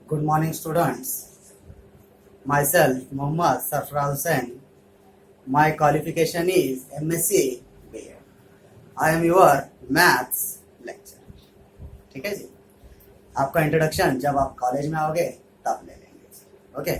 Good morning, students. Myself, Mohammad Sarfraz Hussain. My qualification is MSc BA. I am your maths lecturer. ठीक है जी. आपका introduction जब आप college में आओगे तब ले लेंगे. Okay.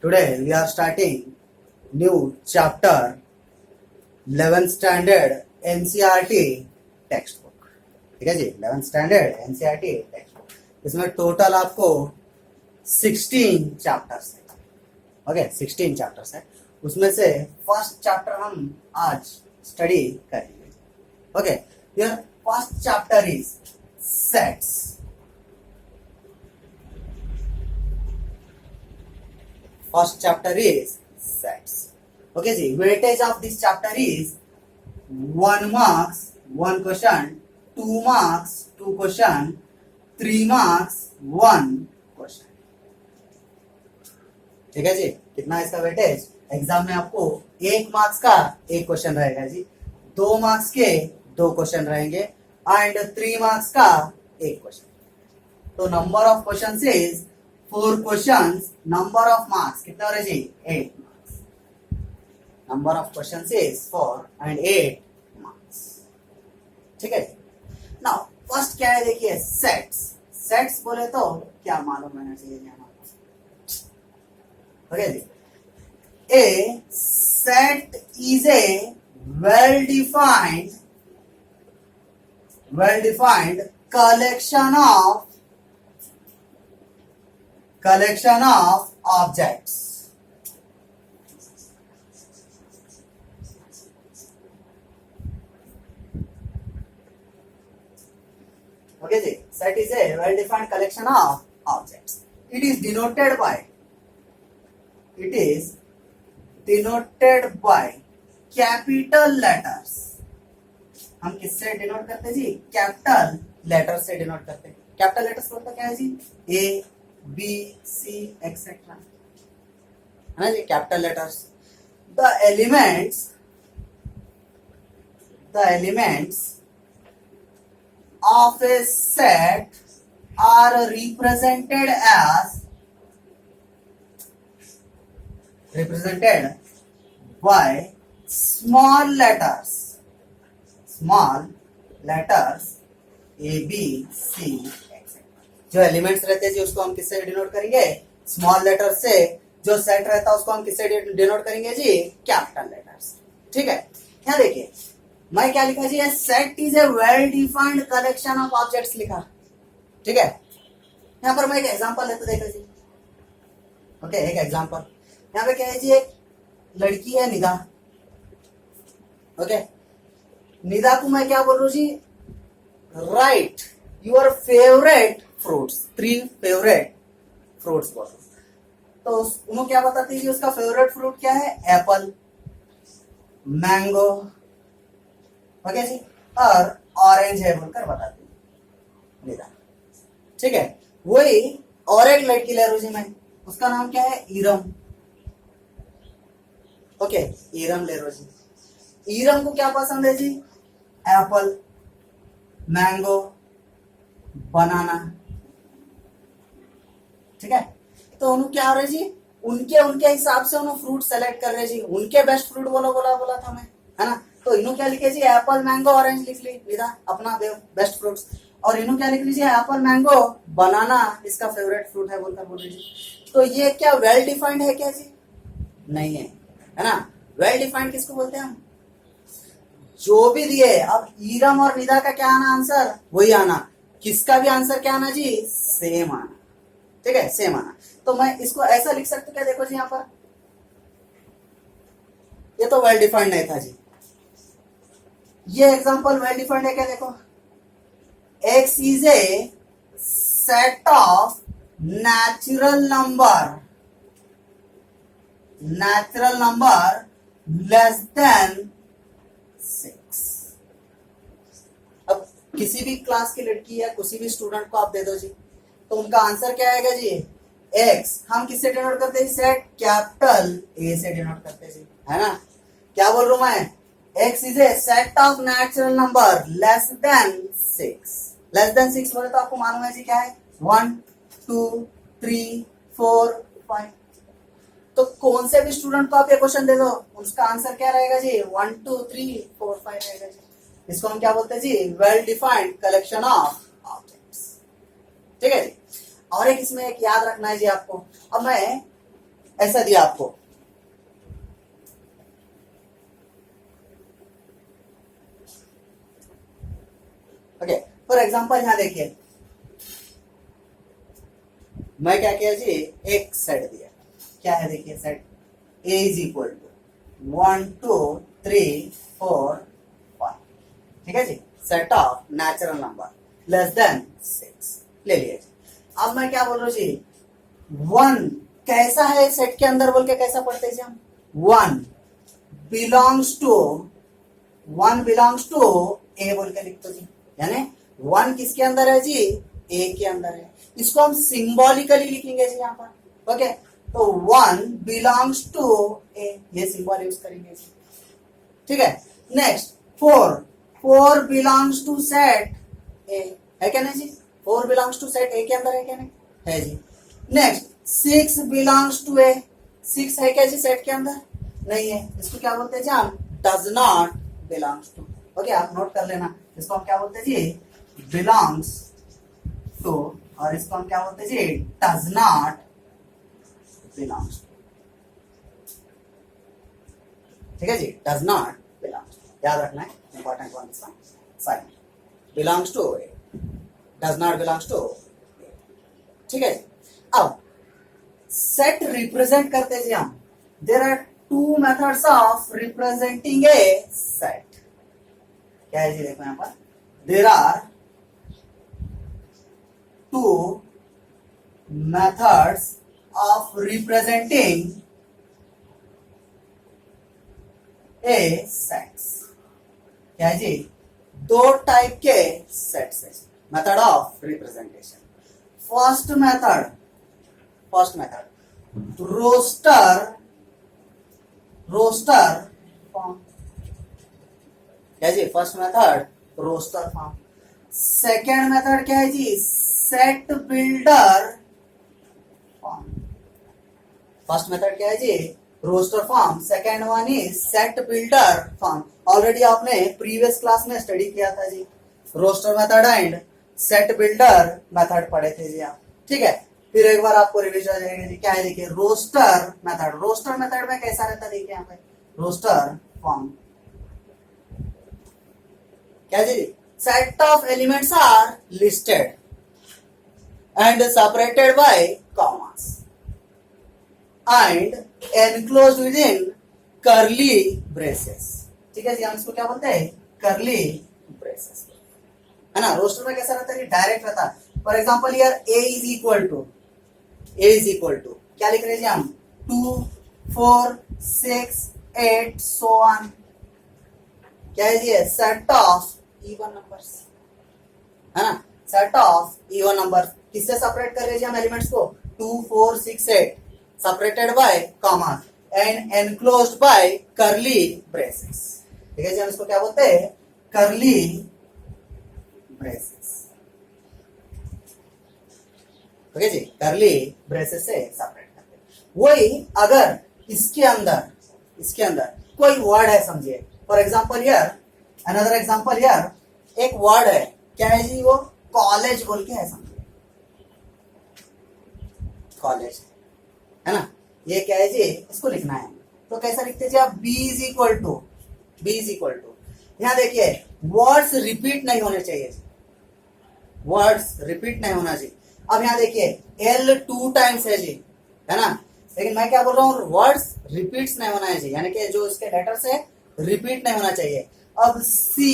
Today we are starting new chapter 11th standard NCERT text book. ठीक है जी. 11th standard NCERT text book. इसमें टोटल आपको 16 चैप्टर्स है. ओके, 16 चैप्टर्स है. उसमें से फर्स्ट चैप्टर हम आज स्टडी करेंगे. Okay, your first chapter is sets. First chapter is sets. Okay जी. Weightage of this chapter is 1 marks 1 question, 2 marks 2 question, 3 marks 1 question. ठीक है जी. कितना है इसका वेटेज? एग्जाम में आपको 1 मार्क्स का 1 क्वेश्चन रहेगा जी, 2 मार्क्स के 2 क्वेश्चन रहेंगे एंड 3 मार्क्स का 1 क्वेश्चन. तो number of question is 4 question. Number of marks कितना हो रहा है जी? 8 marks. Number of question is 4 and 8 marks. ठीक है. नाउ फर्स्ट क्या है देखिए, सेट्स. सेट्स बोले तो क्या मालूम रहना चाहिए हमारे. ओके जी. A set is a well-defined collection of objects. Okay जी. Set is a well-defined collection of objects. It is denoted by capital letters. हम किससे डिनोट करते हैं जी? कैपिटल लेटर से डिनोट करते हैं. कैपिटल लेटर्स का मतलब क्या है जी? A, B, C एक्सेट्रा, है ना जी. Capital letters. The elements of a set are represented by small letters A, B, C etc. जो एलिमेंट्स रहते हैं जी उसको हम किससे डिनोट करेंगे? स्मॉल लेटर से. जो सेट रहता है उसको हम किससे डिनोट करेंगे जी? Capital letters. ठीक है. यहाँ देखिए मैं क्या लिखा जी? Set is a well defined collection of objects लिखा. ठीक है. यहाँ पर मैं एक एग्जांपल लेते देखो जी. ओके, एक एग्जांपल. यहाँ पे क्या है जी? एक लड़की है निदा. ओके. निदा को मैं क्या बोल रहा हूँ जी? Write your favourite fruits. 3 favourite fruits बोल रहा हूँ. तो उन्होंने क्या बताती है? उसका फेवरेट फ्रूट क्या है? एप्पल, मैंगो, ओके जी, और ऑरेंज है बोलकर बताती है निदा. ठीक है. वही और एक लड़की ले रहा हूँ जी मैं. उसका नाम क्या है? ईरम. ओके, ईरम ले रो जी. ईरम को क्या पसंद है जी? एप्पल, मैंगो, बनाना. ठीक है. तो उन्होंने क्या हो रहा है जी? उनके हिसाब से उन्होंने फ्रूट सेलेक्ट कर रहे जी. उनके बेस्ट फ्रूट बोला था मैं, है ना. तो इन्हों क्या लिखे जी? एप्पल, मैंगो, ऑरेंज लिख ली निदा अपना बेस्ट फ्रूट्स. और इन्हों क्या लिख लीजिए? एप्पल, मैंगो, बनाना इसका फेवरेट फ्रूट है बोलकर बोल रही जी. तो ये क्या वेल डिफाइंड है क्या जी? नहीं है ना. वेल डिफाइंड किसको बोलते हैं हम? जो भी दिए. अब ईरम और निदा का क्या आना आंसर? वही आना. किसका भी आंसर क्या आना जी? सेम आना. ठीक है, सेम आना. तो मैं इसको ऐसा लिख सकता हूं क्या? देखो जी यहाँ पर ये तो वेल डिफाइंड नहीं था जी. ये एग्जांपल वेल डिफाइंड है क्या? देखो, X is a set of natural number less than 6. अब किसी भी क्लास की लड़की या किसी भी स्टूडेंट को आप दे दो जी, तो उनका आंसर क्या आएगा जी? X. हम किससे डिनोट करते हैं? सेट कैपिटल A से डिनोट करते हैं जी, है ना. क्या बोल रहा हूं मैं? X is a set of natural number less than 6. Less than 6 बोले तो आपको मालूम है जी क्या है? 1, 2, 3 4 5। तो कौन से भी स्टूडेंट को आप ये क्वेश्चन दे दो, उसका आंसर क्या रहेगा जी? 1 2 3 4 5 रहेगा जी। इसको हम क्या बोलते हैं जी? Well defined collection of objects. ठीक है जी। और एक इसमें एक याद रखना है जी आपको। अब मैं ऐसा दिया आपको, ओके, फॉर एग्जांपल यहां देखिए, मैं क्या किया जी? एक सेट दिया। क्या है देखिए set? A is equal to 1 2 3 4 5। ठीक है जी। Set of natural number less than 6 ले लिया जी। अब मैं क्या बोल रहा हूँ जी? 1 कैसा है सेट के अंदर बोल के कैसा पढ़ते हैं जी हम? 1 बिलोंग्स टू, 1 बिलोंग्स टू ए बोल के लिखते जी। यानी 1 किसके अंदर है जी? ए के अंदर है। इसको हम सिंबॉलिकली लिखेंगे जी यहाँ पर। ओके, तो 1 बिलोंग्स टू ए, ये सिंबल यूज करेंगे जी। ठीक है। Next 4 belongs to set A, है क्या नहीं जी? 4 बिलोंग्स टू सेट ए के अंदर है क्या नहीं? है जी। नेक्स्ट 6 बिलोंग्स टू ए, 6 है क्या जी सेट के अंदर? नहीं है। इसको क्या बोलते हैं जी हम? Does not belongs to. Okay, आप नोट कर लेना। इसको हम क्या बोलते हैं जी? Belongs to. और इसको हम क्या बोलते हैं जी? Does not belongs to. ठीक है जी। डज नॉट बिलोंग्स टू, याद रखना है, important one sign. Belongs to A, does not belongs to. ठीक है जी। अब सेट रिप्रेजेंट करते जी हम। There are 2 methods of representing a set. क्या है जी? देखो यहां पर, there are 2 methods of representing a sets। क्या है जी? 2 टाइप के सेट्स है। Method of representation. First method roster form. क्या है जी? First method roster form. Second method क्या है जी? Set builder form. First method क्या है जी? Roster form. Second one is set builder form. Already आपने प्रीवियस क्लास में स्टडी किया था जी। Roster method and set builder method पढ़े थे जी आप। ठीक है, फिर एक बार आपको रिविजन हो जाएगा जी। क्या है देखिए? रोस्टर मेथड में कैसा रहता है देखिए यहाँ पे, रोस्टर फॉर्म। क्या जी? Set of elements are listed and separated by commas and enclosed within curly braces। ठीक है जी, हम इसको क्या बोलते हैं? कर्ली ब्रेसेस, है ना। रोस्टर में कैसा रहता है? डायरेक्ट रहता है। For example here A is equal to क्या लिख रहे हैं जी हम? 2 4 6 8 सो ऑन। क्या है जी? सेट ऑफ इवन नंबर्स, है ना। सेट ऑफ इवन नंबर किससे सेपरेट कर रहे हैं हम एलिमेंट्स को? 2 4 6 8 separated by comma and enclosed bye curly braces. ठीक है जी, हम इसको क्या बोलते हैं? Curly braces. ओके जी, कर्ली ब्रेसेस से सेपरेट करते हैं। वही अगर इसके अंदर कोई वर्ड है, समझिए। For example here, another example here, एक वर्ड है। क्या है जी? वो कॉलेज बोल के है, समझिए। कॉलेज है ना। ये क्या है जी? इसको लिखना है। तो कैसा लिखते जी आप? बी इज इक्वल टू यहाँ देखिए, वर्ड्स रिपीट नहीं होने चाहिए, वर्ड्स रिपीट नहीं होना चाहिए। अब यहाँ देखिए एल 2 टाइम्स है जी, है ना। लेकिन मैं क्या बोल रहा हूँ? वर्ड्स रिपीट्स नहीं होना चाहिए, यानी कि जो इसके लेटर्स है रिपीट नहीं होना चाहिए। अब सी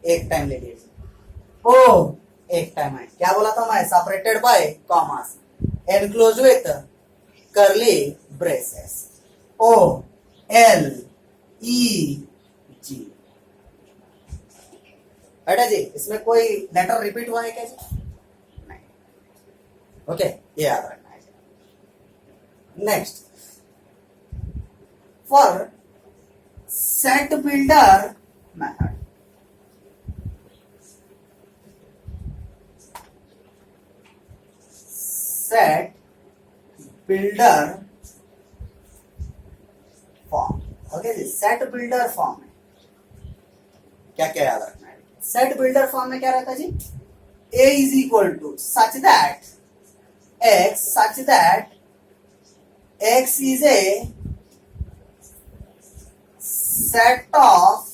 एक टाइम ले लीजिए, ओ एक टाइम है। क्या बोला था मैं? Separated by commas, enclosed with curly braces. ओ एल ई जी, बेटा जी, इसमें कोई लेटर रिपीट हुआ है क्या जी? नहीं। ओके, ये याद रखना है। Next, for set builder method, set builder form. Okay जी, सेट बिल्डर फॉर्म में क्या क्या याद रखना है? सेट बिल्डर फॉर्म में क्या रहता है जी? A is equal to such that x is a set of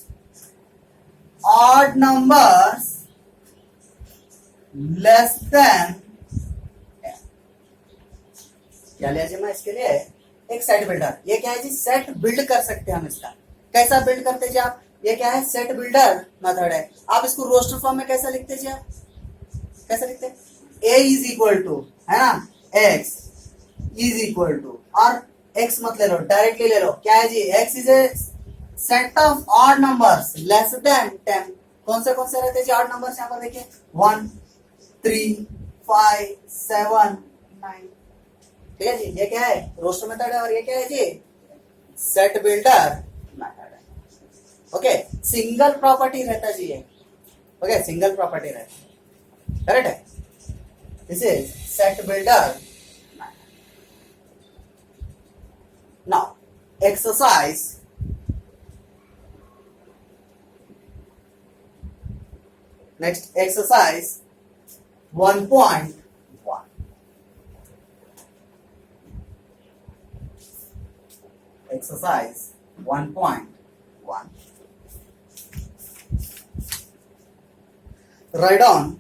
odd numbers less than, क्या लिया जी मैं इसके लिए? एक सेट बिल्डर। ये क्या है जी? सेट बिल्ड कर सकते हैं हम इसका। कैसा बिल्ड करते जी आप? ये क्या है? सेट बिल्डर मेथड है। आप इसको रोस्टर फॉर्म में कैसा लिखते जी? आप कैसे लिखते हैं? A इज इक्वल टू, है ना, x इज इक्वल टू, और x मत ले लो, डायरेक्टली ले लो। क्या है जी? x is a set of odd numbers less than 10। कौन से रहते हैं जी ऑड नंबर्स? यहाँ पर देखिए 1, 3, 5, 7, 9। ठीक है जी, ये क्या है? रोस्टर मेथड है। और ये क्या है जी? सेट बिल्डर मेथड है। ओके, सिंगल प्रॉपर्टी रहता है जी ये। ओके, सिंगल प्रॉपर्टी रहता है, करेक्ट है। This is set builder. Now exercise next, exercise 1.1। exercise 1.1. Write down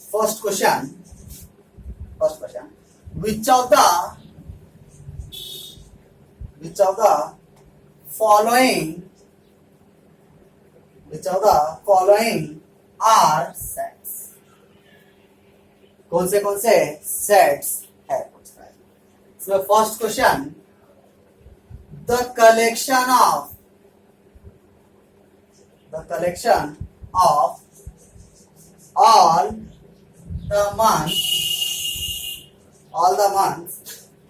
first question. Which of the following are sets? कौन से sets है? इसमें first question, the collection of all the months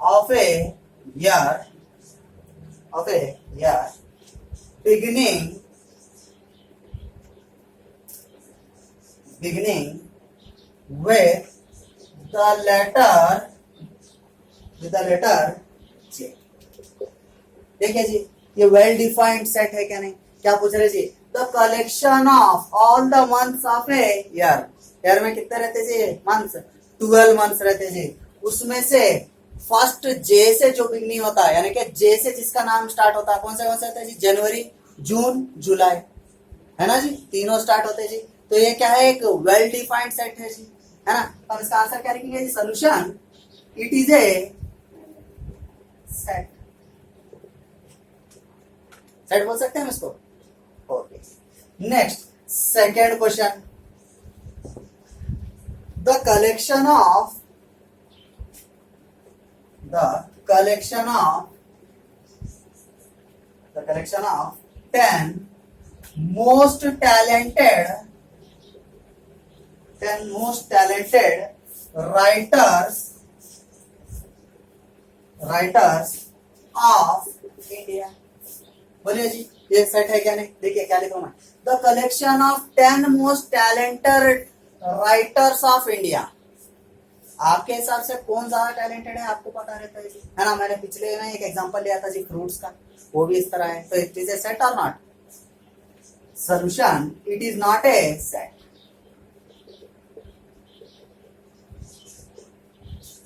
of a year beginning with the letter J। देखिए जी, ये well defined set है क्या नहीं? क्या पूछ रहे जी? The collection of all the months of a year में कितने रहते जी? मंथ्स 12 मंथ्स रहते जी। उसमें से फर्स्ट जे से जो बिगनिंग होता है, यानी कि जे से जिसका नाम स्टार्ट होता है, कौन से रहते जी? जनवरी, जून, जुलाई, है ना जी? तीनों स्टार्ट होते जी। तो ये क्या है? एक वेल डिफाइंड सेट है जी, है ना? तो इसका आंसर क्या लिखेंगे जी? Solution, it is a set बोल सकते हैं हम इसको। Okay, next second question, the collection of 10 most talented writers of India। बोलिए जी, ये सेट है क्या नहीं? देखिए क्या लिखा मैं, the collection of 10 most talented writers of India. आपके हिसाब से कौन ज्यादा टैलेंटेड है? आपको पता रहता है जी, है ना? मैंने पिछले में एक एग्जांपल लिया था जी फ्रूट्स का, वो भी इस तरह है। तो इट इज ए सेट और not? Solution, it is not a set.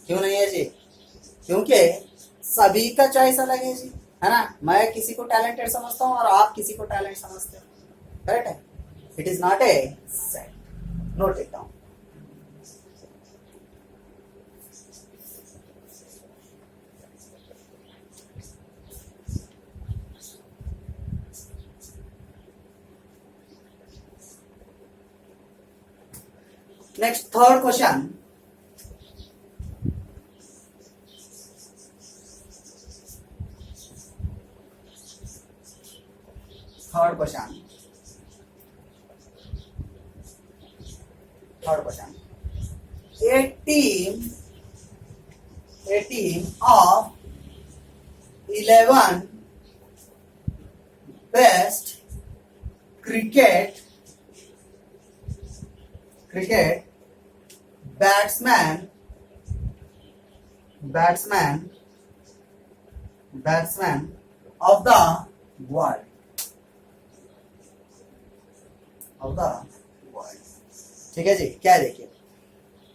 क्यों नहीं है जी? क्योंकि सभी का चॉइस अलग है जी, है ना? मैं किसी को टैलेंटेड समझता हूँ और आप किसी को टैलेंट समझते हो, करेक्ट है? It is not a set. Note it down. Next third question, third question. A team of 11 best cricket batsmen batsman of the world. ठीक है जी, क्या देखिए,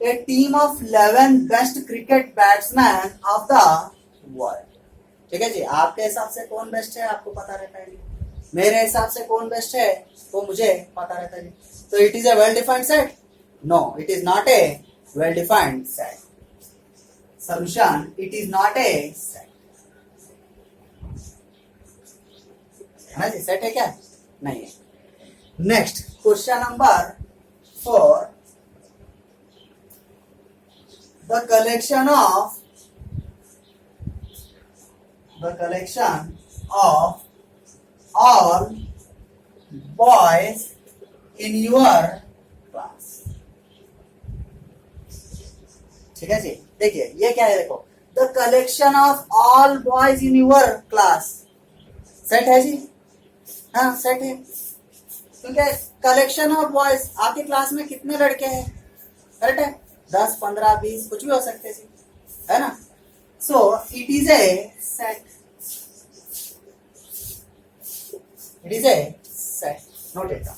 a team of 11 best cricket batsman of the world. ठीक है जी, आपके हिसाब से कौन बेस्ट है आपको पता रहता है जी, मेरे हिसाब से कौन बेस्ट है वो मुझे पता रहता है जी. तो it is a well defined set? No, it is not a well defined set. Solution, it is not a set. है ना जी, सेट है क्या? नहीं है. Next question number 4. The collection of all boys in your class. ठीक है जी, देखिए ये क्या है, देखो, the collection of all boys in your class. Set है जी, हाँ सेट है, क्योंकि कलेक्शन ऑफ बॉयज, आपकी क्लास में कितने लड़के हैं, करेक्ट है, 10, 15, 20 कुछ भी हो सकते हैं, है ना. So it is a set. It is a set. Note it down.